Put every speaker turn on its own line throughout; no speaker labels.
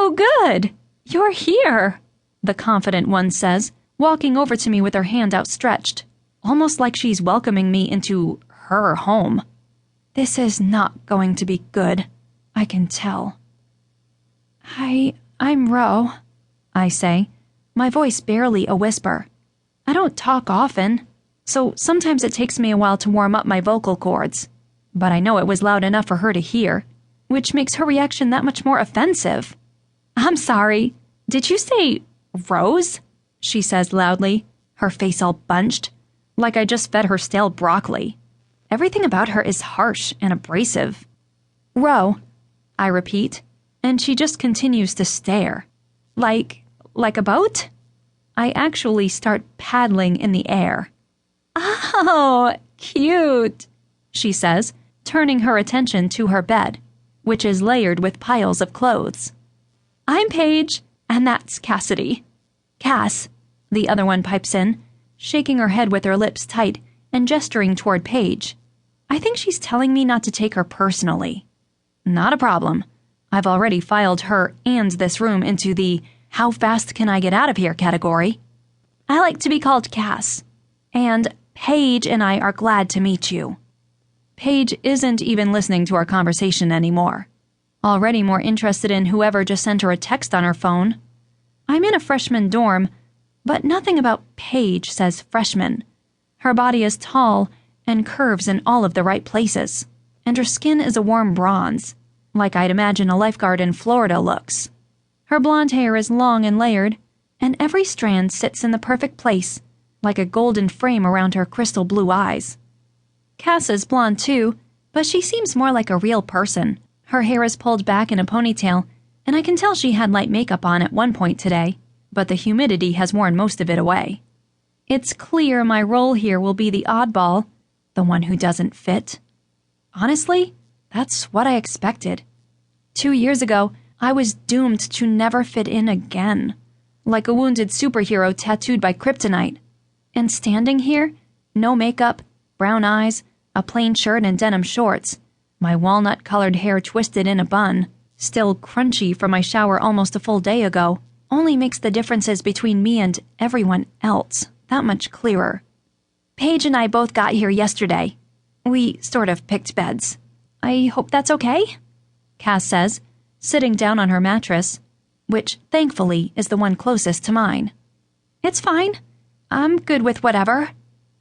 Oh, good. You're here, the confident one says, walking over to me with her hand outstretched, almost like she's welcoming me into her home. This is not going to be good, I can tell. Hi, I'm Rowe, I say, my voice barely a whisper. I don't talk often, so sometimes it takes me a while to warm up my vocal cords. But I know it was loud enough for her to hear, which makes her reaction that much more offensive. I'm sorry. Did you say Rose? She says loudly, her face all bunched, like I just fed her stale broccoli. Everything about her is harsh and abrasive. Rowe, I repeat, and she just continues to stare. Like a boat? I actually start paddling in the air. Oh, cute, she says, turning her attention to her bed, which is layered with piles of clothes. I'm Paige, and that's Cassidy. Cass, the other one pipes in, shaking her head with her lips tight and gesturing toward Paige. I think she's telling me not to take her personally. Not a problem. I've already filed her and this room into the "how fast can I get out of here" category. I like to be called Cass. And Paige and I are glad to meet you. Paige isn't even listening to our conversation anymore. Already more interested in whoever just sent her a text on her phone. I'm in a freshman dorm, but nothing about Paige says freshman. Her body is tall and curves in all of the right places, and her skin is a warm bronze, like I'd imagine a lifeguard in Florida looks. Her blonde hair is long and layered, and every strand sits in the perfect place, like a golden frame around her crystal blue eyes. Cass is blonde too, but she seems more like a real person. Her hair is pulled back in a ponytail, and I can tell she had light makeup on at one point today, but the humidity has worn most of it away. It's clear my role here will be the oddball, the one who doesn't fit. Honestly, that's what I expected. 2 years ago, I was doomed to never fit in again, like a wounded superhero tattooed by kryptonite. And standing here, no makeup, brown eyes, a plain shirt and denim shorts, my walnut-colored hair twisted in a bun, still crunchy from my shower almost a full day ago, only makes the differences between me and everyone else that much clearer. Paige and I both got here yesterday. We sort of picked beds. I hope that's okay? Cass says, sitting down on her mattress, which, thankfully, is the one closest to mine. It's fine. I'm good with whatever,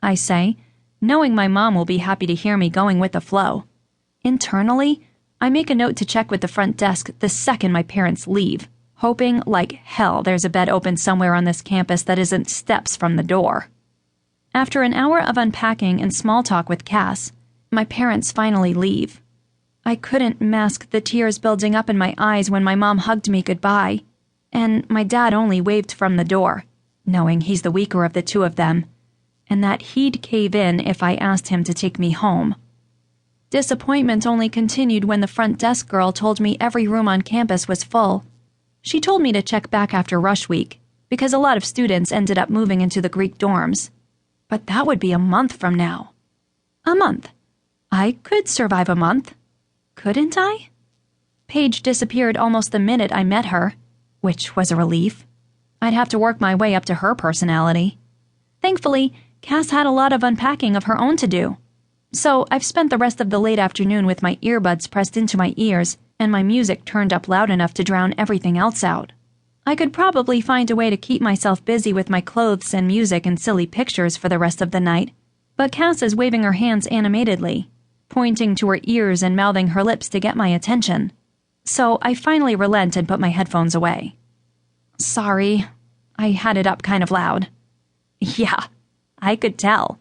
I say, knowing my mom will be happy to hear me going with the flow. Internally, I make a note to check with the front desk the second my parents leave, hoping like hell there's a bed open somewhere on this campus that isn't steps from the door. After an hour of unpacking and small talk with Cass, my parents finally leave. I couldn't mask the tears building up in my eyes when my mom hugged me goodbye, and my dad only waved from the door, knowing he's the weaker of the two of them, and that he'd cave in if I asked him to take me home. Disappointment only continued when the front desk girl told me every room on campus was full. She told me to check back after rush week, because a lot of students ended up moving into the Greek dorms. But that would be a month from now. A month. I could survive a month. Couldn't I? Paige disappeared almost the minute I met her, which was a relief. I'd have to work my way up to her personality. Thankfully, Cass had a lot of unpacking of her own to do. So I've spent the rest of the late afternoon with my earbuds pressed into my ears and my music turned up loud enough to drown everything else out. I could probably find a way to keep myself busy with my clothes and music and silly pictures for the rest of the night, but Cass is waving her hands animatedly, pointing to her ears and mouthing her lips to get my attention. So I finally relent and put my headphones away. Sorry, I had it up kind of loud. Yeah, I could tell.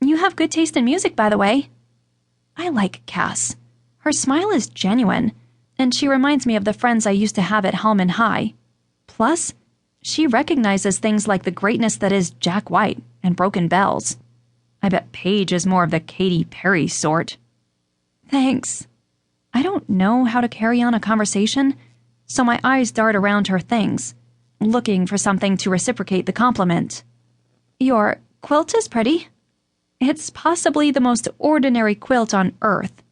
You have good taste in music, by the way. I like Cass. Her smile is genuine, and she reminds me of the friends I used to have at Hallman High. Plus, she recognizes things like the greatness that is Jack White and Broken Bells. I bet Paige is more of the Katy Perry sort. Thanks. I don't know how to carry on a conversation, so my eyes dart around her things, looking for something to reciprocate the compliment. Your quilt is pretty. It's possibly the most ordinary quilt on earth,